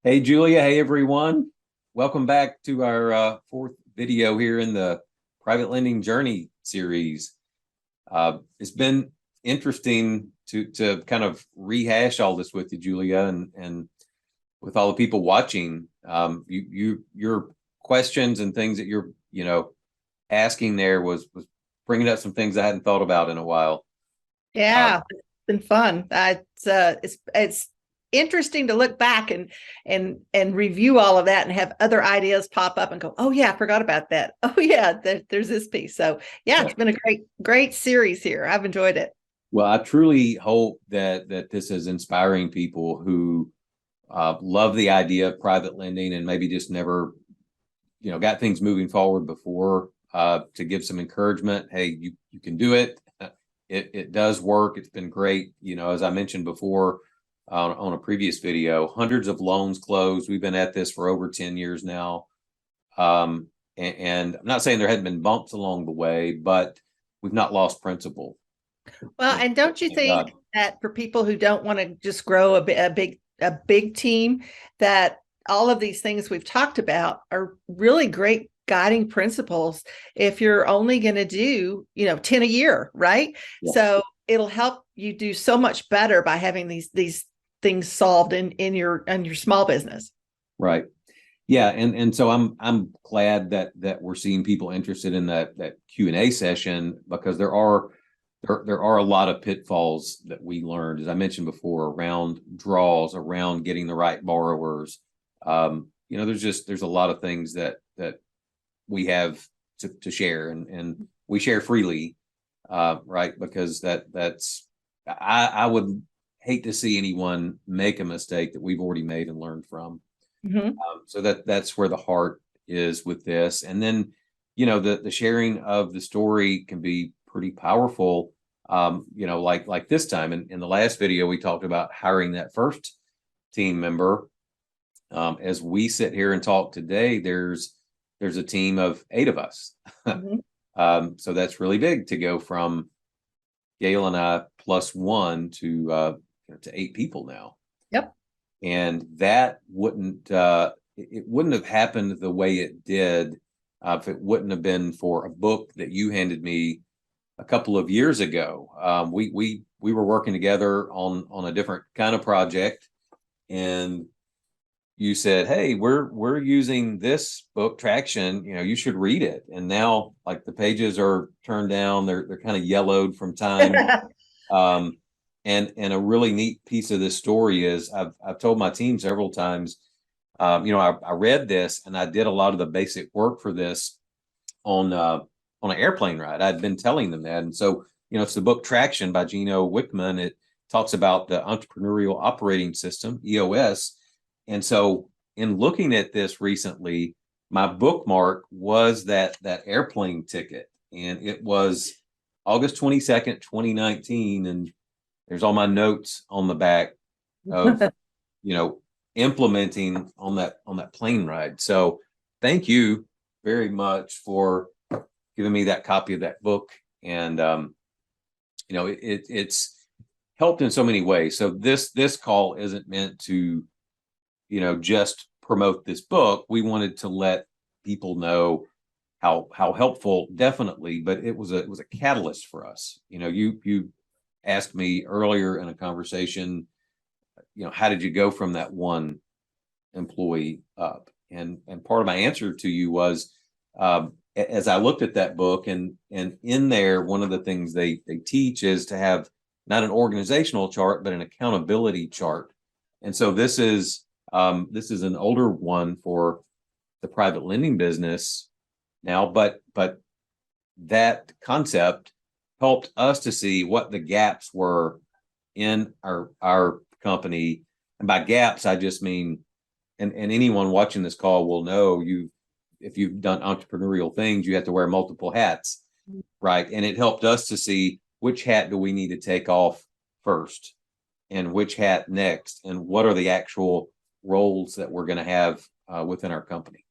Hey, Julia. Hey, everyone. Welcome back to our fourth video here in the private lending journey series. It's been interesting to kind of rehash all this with you, Julia, and with all the people watching. Your questions and things that you're asking there was bringing up some things I hadn't thought about in a while. Uh, Yeah, it's been fun. It's interesting to look back and review all of that and have other ideas pop up and go, oh yeah, I forgot about that. Oh yeah, there's this piece. So yeah, it's been a great series here. I've enjoyed it. well, I truly hope that this is inspiring people who love the idea of private lending and maybe just never, got things moving forward before, to give some encouragement. Hey, you can do it. It does work. It's been great. As I mentioned before on a previous video, hundreds of loans closed. We've been at this for over 10 years now. And I'm not saying there hadn't been bumps along the way, but we've not lost principle. Well, And and don't you thank God. think that for people who don't want to just grow a big team, that all of these things we've talked about are really great guiding principles if you're only going to do, 10 a year, right? Yeah. So it'll help you do so much better by having these things solved in your small business. Right. Yeah, and so I'm glad that we're seeing people interested in that Q&A session, because there are a lot of pitfalls that we learned, as I mentioned before, around draws, around getting the right borrowers. There's a lot of things that we have to share, and we share freely, right? Because I would hate to see anyone make a mistake that we've already made and learned from. Mhm. So that's where the heart is with this. And then, the sharing of the story can be pretty powerful. Like this time in the last video, we talked about hiring that first team member. As we sit here and talk today, there's a team of 8 of us. Mhm. So that's really big to go from Gail and I plus one to 8 people now. Yep. And that wouldn't have happened the way it did, if it wouldn't have been for a book that you handed me a couple of years ago. We were working together on a different kind of project, and you said, "Hey, we're using this book, Traction. You should read it." And now, like, the pages are turned down; they're kind of yellowed from time. Um, and a really neat piece of this story is I've told my team several times. I read this and I did a lot of the basic work for this on on an airplane ride. I'd been telling them that, and so it's the book Traction by Gino Wickman. It talks about the entrepreneurial operating system (EOS), and so in looking at this recently, my bookmark was that airplane ticket, and it was August 22nd, 2019, and there's all my notes on the back of you know implementing on that plane ride. So thank you very much for giving me that copy of that book, and it's helped in so many ways. So this call isn't meant to just promote this book. We wanted to let people know how helpful, definitely, but it was a catalyst for us. You asked me earlier in a conversation, how did you go from that one employee up? And part of my answer to you was, as I looked at that book, and in there, one of the things they teach is to have not an organizational chart, but an accountability chart. And so this is an older one for the private lending business now, but that concept helped us to see what the gaps were in our company. And by gaps, I just mean, and anyone watching this call will know, if you've done entrepreneurial things, you have to wear multiple hats, right? And it helped us to see which hat do we need to take off first, and which hat next, and what are the actual roles that we're going to have within our company.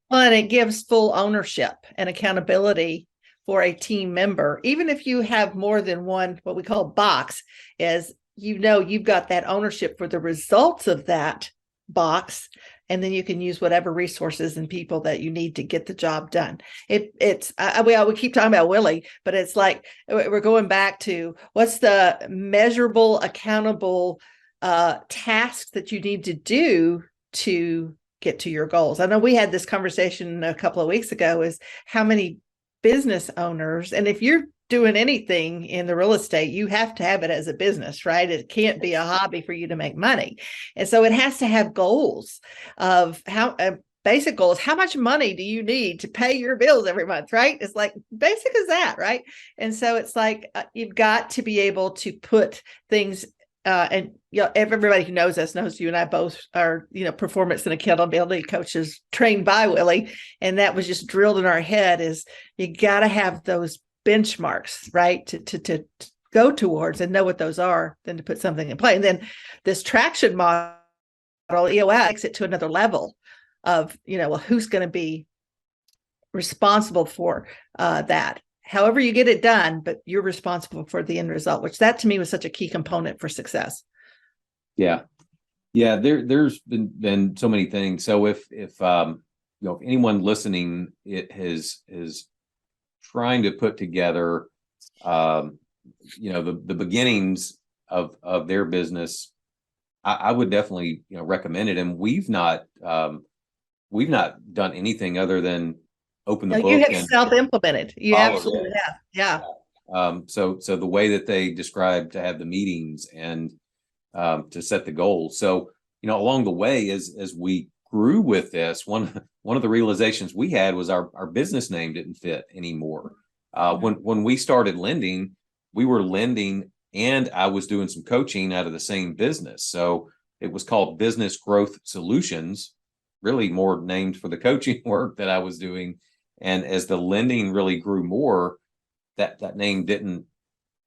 Well, and it gives full ownership and accountability for a team member, even if you have more than one, what we call box, is you've got that ownership for the results of that box, and then you can use whatever resources and people that you need to get the job done. We keep talking about Willie, but it's like we're going back to what's the measurable, accountable tasks that you need to do to get to your goals. I know we had this conversation a couple of weeks ago, is how many business owners, and if you're doing anything in the real estate, you have to have it as a business, right? It can't be a hobby for you to make money. And so it has to have goals of how basic goals. How much money do you need to pay your bills every month, right? It's like basic as that, right? And so it's like you've got to be able to put things and everybody who knows us knows you and I both are, performance and accountability coaches trained by Willie. And that was just drilled in our head, is you got to have those benchmarks, right? To go towards and know what those are, then to put something in play. And then this traction model, EOS, takes it to another level of, well, who's going to be responsible for that? However you get it done, but you're responsible for the end result, which that to me was such a key component for success. Yeah. There's been so many things. So if anyone listening, it is trying to put together, the beginnings of their business, I would definitely, recommend it. And we've not done anything other than open the book. You have self-implemented. You absolutely have. Yeah. So the way that they describe to have the meetings and to set the goals. So, along the way, as we grew with this, one of the realizations we had was our business name didn't fit anymore. When we started lending, we were lending and I was doing some coaching out of the same business. So it was called Business Growth Solutions, really more named for the coaching work that I was doing. And as the lending really grew more, that name didn't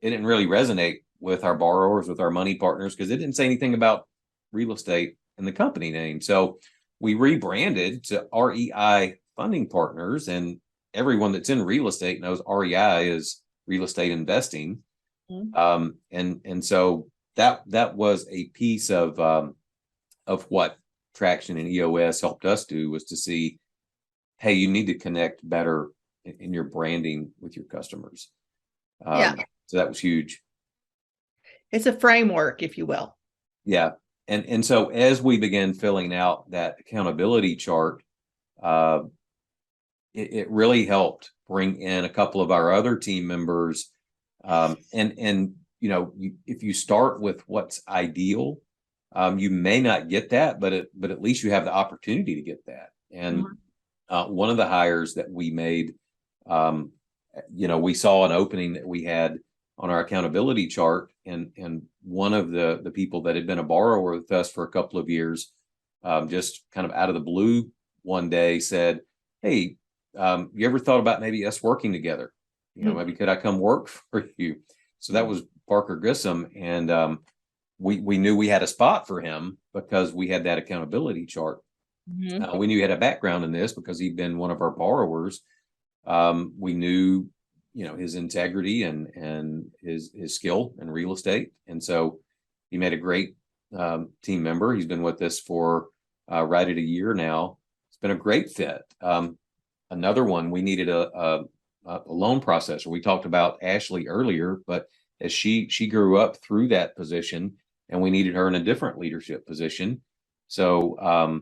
really resonate with our borrowers, with our money partners, because it didn't say anything about real estate in the company name. So we rebranded to REI Funding Partners, and everyone that's in real estate knows REI is real estate investing. Mm-hmm. And so that was a piece of what Traction and EOS helped us do, was to see, hey, you need to connect better in your branding with your customers. So that was huge. It's a framework, if you will. Yeah. And so as we began filling out that accountability chart, it really helped bring in a couple of our other team members. If you start with what's ideal, you may not get that, but at least you have the opportunity to get that. And one of the hires that we made, we saw an opening that we had on our accountability chart, and one of the people that had been a borrower with us for a couple of years, just kind of out of the blue one day said, "Hey, you ever thought about maybe us working together? Maybe could I come work for you?" So that was Parker Grissom, and we knew we had a spot for him because we had that accountability chart. Mm-hmm. We knew he had a background in this because he'd been one of our borrowers. We knew, his integrity and his skill in real estate. And so he made a great team member. He's been with us for right at a year now. It's been a great fit. Another one, we needed a loan processor. We talked about Ashley earlier, but as she grew up through that position, and we needed her in a different leadership position. So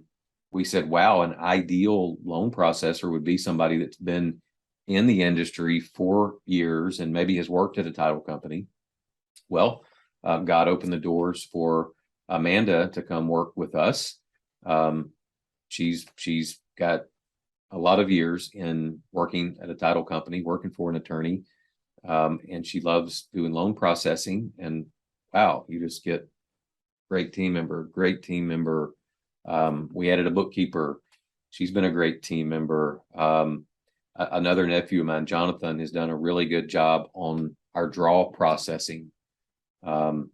we said, wow, an ideal loan processor would be somebody that's been in the industry for years and maybe has worked at a title company. Well, God opened the doors for Amanda to come work with us. She's got a lot of years in working at a title company, working for an attorney, and she loves doing loan processing. And wow, you just get great team member. We added a bookkeeper. She's been a great team member. Another nephew of mine, Jonathan, has done a really good job on our draw processing. And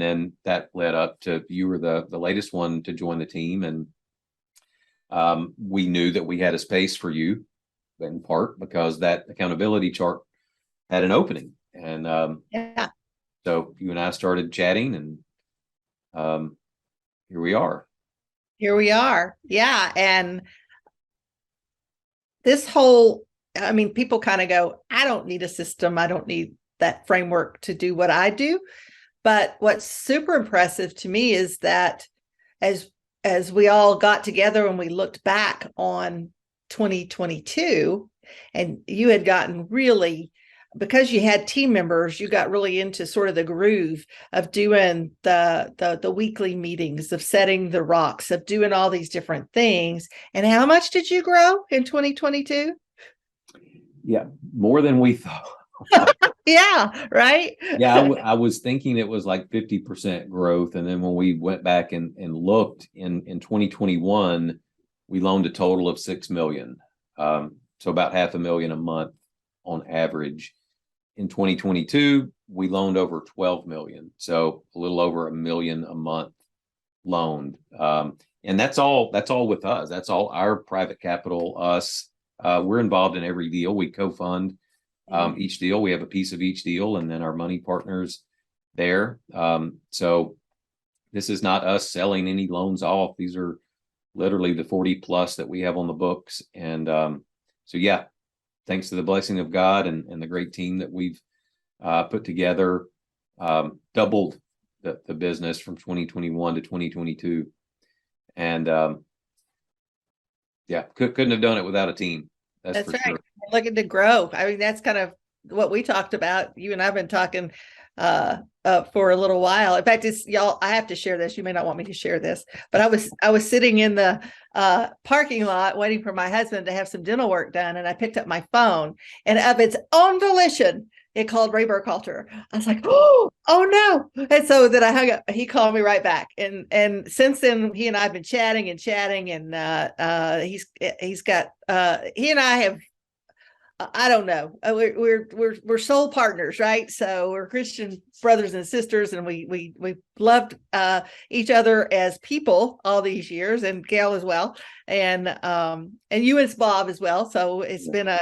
then that led up to, you were the latest one to join the team. And we knew that we had a space for you, in part because that accountability chart had an opening. And so you and I started chatting, and here we are. here we are. Yeah. And this whole, I mean, people kind of go, I don't need a system. I don't need that framework to do what I do. But what's super impressive to me is that as we all got together and we looked back on 2022, and you had gotten really, because you had team members, you got really into sort of the groove of doing the weekly meetings, of setting the rocks, of doing all these different things. And how much did you grow in 2022? Yeah, more than we thought. Yeah, right. Yeah, I was thinking it was like 50% growth. And then when we went back and looked in 2021, we loaned a total of 6 million. So about $500,000 a month on average. In 2022, we loaned over 12 million. So a little over $1 million a month loaned. And that's all with us. That's all our private capital, us. We're involved in every deal. We co-fund each deal. We have a piece of each deal, and then our money partners there. So this is not us selling any loans off. These are literally the 40 plus that we have on the books. And so, yeah, thanks to the blessing of God and the great team that we've put together, doubled the business from 2021 to 2022. And yeah, couldn't have done it without a team. That's for right. sure. We're looking to grow. I mean, that's kind of what we talked about. You and I've been talking for a little while. In fact, it's y'all, I have to share this. You may not want me to share this, but I was sitting in the parking lot waiting for my husband to have some dental work done, and I picked up my phone, and of its own volition, it called Ray Burkhalter. I was like, oh no. And so then I hung up. He called me right back. And since then, he and I have been chatting, and he's got he and I have, I don't know. We're soul partners, right? So we're Christian brothers and sisters, and we loved each other as people all these years, and Gail as well, and you and Bob as well. So it's been a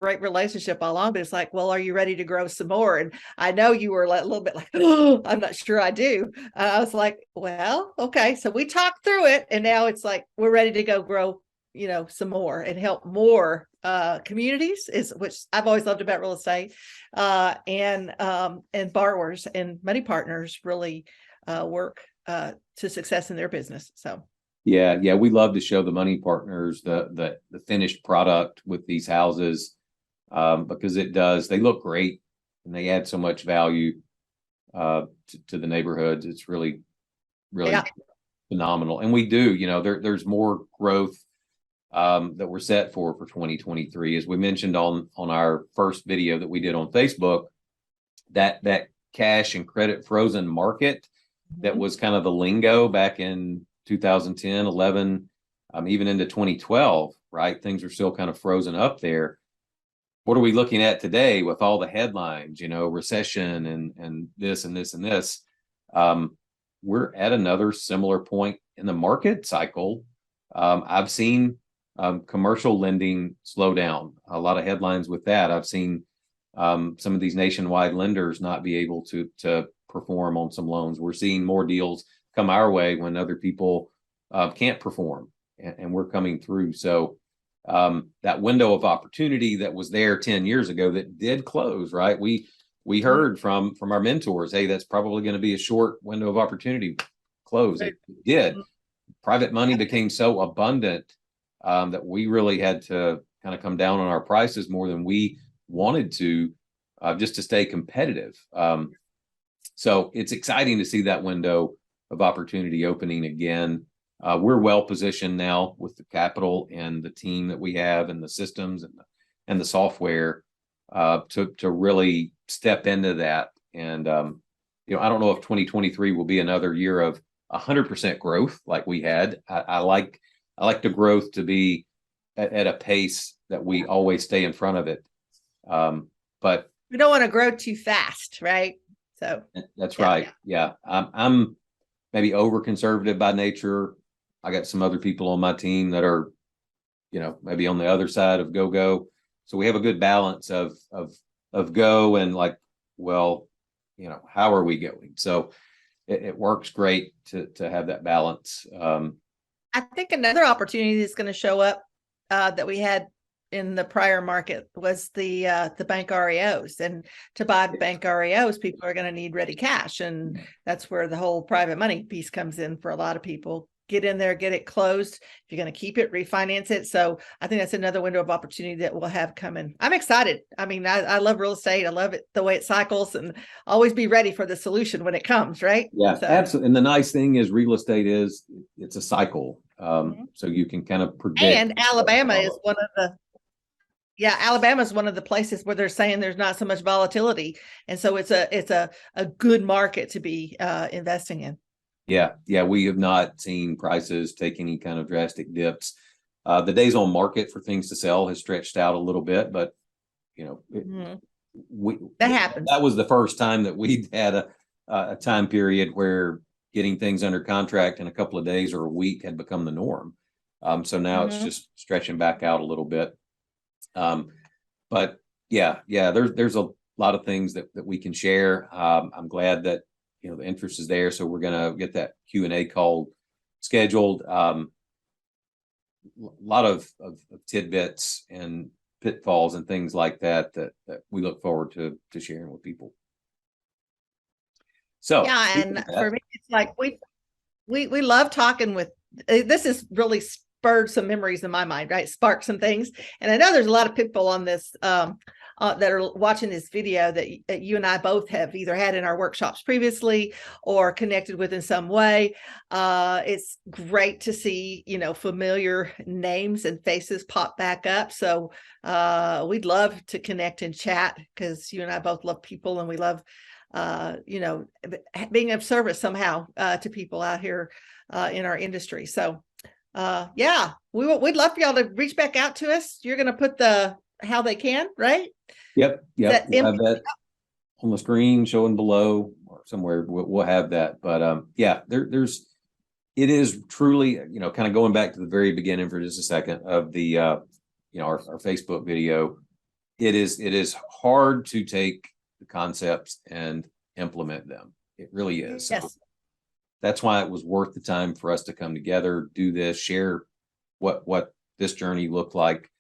great relationship all along. But it's like, well, are you ready to grow some more? And I know you were a little bit like, oh, I'm not sure I do. I was like, well, okay. So we talked through it, and now it's like we're ready to go grow, some more and help more communities, which I've always loved about real estate, and borrowers and money partners really work to success in their business. So yeah, we love to show the money partners the finished product with these houses, because they look great and they add so much value to the neighborhoods. It's really phenomenal. And we do, there's more growth that we're set for 2023. As we mentioned on our first video that we did on Facebook, that cash and credit frozen market that was kind of the lingo back in 2010, 11, even into 2012, right? Things are still kind of frozen up there. What are we looking at today with all the headlines, recession and this and this and this? We're at another similar point in the market cycle. I've seen commercial lending slow down. A lot of headlines with that. I've seen some of these nationwide lenders not be able to perform on some loans. We're seeing more deals come our way when other people can't perform, and we're coming through. So that window of opportunity that was there 10 years ago that did close, right? We heard from our mentors, hey, that's probably going to be a short window of opportunity. Close. It did. Private money became so abundant that we really had to kind of come down on our prices more than we wanted to, just to stay competitive. So it's exciting to see that window of opportunity opening again. We're well positioned now with the capital and the team that we have and the systems and the software to really step into that. And I don't know if 2023 will be another year of 100% growth like we had. I like the growth to be at a pace that we always stay in front of it. But we don't want to grow too fast, right? So that's right. Yeah. I'm maybe over conservative by nature. I got some other people on my team that are, maybe on the other side of go. So we have a good balance of go and like, well, how are we going? So it works great to have that balance. I think another opportunity that's going to show up that we had in the prior market was the bank REOs. And to buy bank REOs, people are going to need ready cash, and that's where the whole private money piece comes in for a lot of people. Get in there, get it closed. If you're going to keep it, refinance it. So I think that's another window of opportunity that we'll have coming. I'm excited. I mean, I love real estate. I love it the way it cycles, and always be ready for the solution when it comes, right? Yeah, so. absolutely. And the nice thing is real estate it's a cycle. So you can kind of predict. And Alabama is one of the Alabama is one of the places where they're saying there's not so much volatility, and so it's a good market to be investing in. Yeah, we have not seen prices take any kind of drastic dips. The days on market for things to sell has stretched out a little bit, but that happens. That was the first time that we had a time period where getting things under contract in a couple of days or a week had become the norm. So now it's just stretching back out a little bit. But yeah, there's a lot of things that we can share. I'm glad that the interest is there, so we're gonna get that Q&A call scheduled. A lot of tidbits and pitfalls and things like that we look forward to sharing with people. So yeah, and for me, it's like we love talking with. This has really spurred some memories in my mind, right? Sparked some things, and I know there's a lot of people on this that are watching this video that you and I both have either had in our workshops previously or connected with in some way. It's great to see, familiar names and faces pop back up. So we'd love to connect and chat, because you and I both love people, and we love, being of service somehow to people out here in our industry. So we'd love for y'all to reach back out to us. You're going to put how they can, right? Yep. We'll have that on the screen showing below or somewhere. We'll have that. But it is truly, kind of going back to the very beginning for just a second of the, our Facebook video. It is hard to take the concepts and implement them. It really is. Yes. So that's why it was worth the time for us to come together, do this, share what this journey looked like.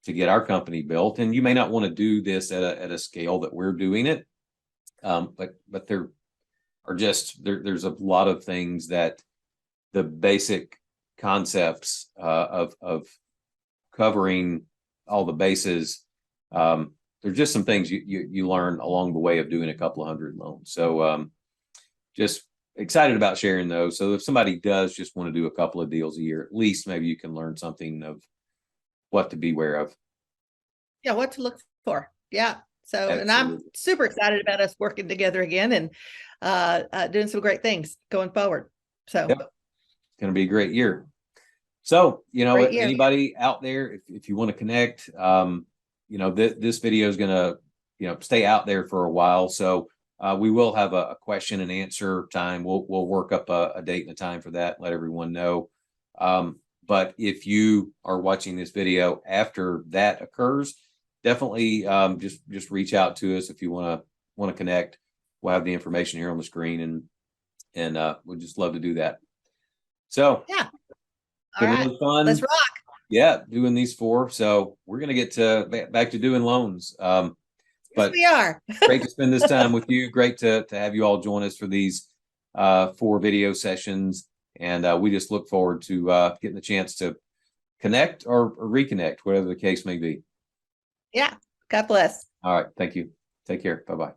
To get our company built. And you may not want to do this at a scale that we're doing it. But there are there's a lot of things that the basic concepts of covering all the bases. There's just some things you learn along the way of doing a couple of hundred loans. So just excited about sharing those. So if somebody does just want to do a couple of deals a year, at least maybe you can learn something of what to beware of. Yeah, what to look for. Yeah. So, Absolutely. And I'm super excited about us working together again and doing some great things going forward. So It's going to be a great year. So, anybody out there, if you want to connect, this video is going to, stay out there for a while. So we will have a question and answer time. We'll work up a date and a time for that. Let everyone know. But if you are watching this video after that occurs, definitely just reach out to us if you want to connect. We'll have the information here on the screen, and we'd just love to do that. So yeah, all right, really fun. Let's rock. Yeah, doing these 4. So we're gonna get back to doing loans. But yes, we are. Great to spend this time with you. Great to have you all join us for these 4 video sessions. And we just look forward to getting the chance to connect or reconnect, whatever the case may be. Yeah. God bless. All right. Thank you. Take care. Bye-bye.